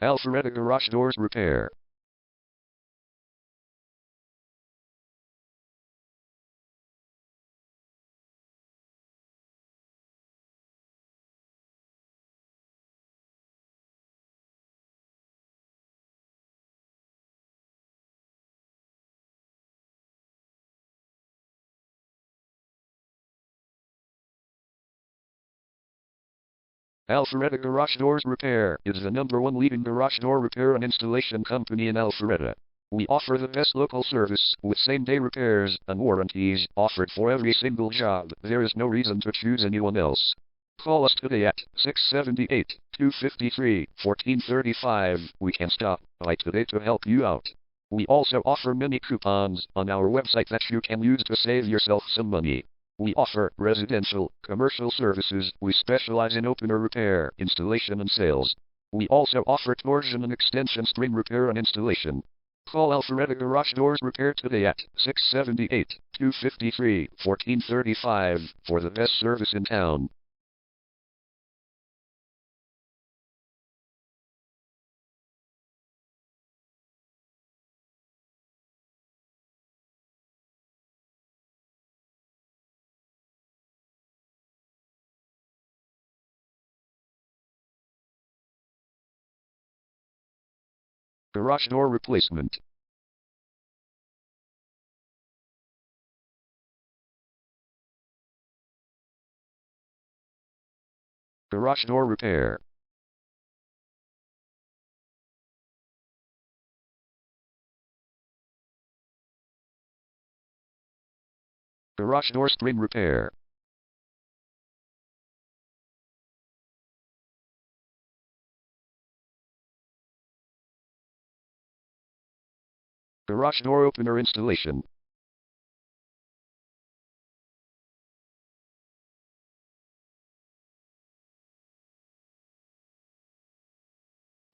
Alpharetta Garage Doors Repair. Alpharetta Garage Doors Repair is the #1 leading garage door repair and installation company in Alpharetta. We offer the best local service with same-day repairs and warranties offered for every single job. There is no reason to choose anyone else. Call us today at 678-253-1435. We can stop by today to help you out. We also offer many coupons on our website that you can use to save yourself some money. We offer residential, commercial services. We specialize in opener repair, installation and sales. We also offer torsion and extension string repair and installation. Call Alpharetta Garage Doors Repair today at 678-253-1435 for the best service in town. Garage door replacement. Garage door repair. Garage door string repair. Garage door opener installation.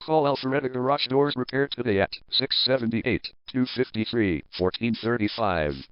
Call Alpharetta Garage Doors Repair today at 678-253-1435.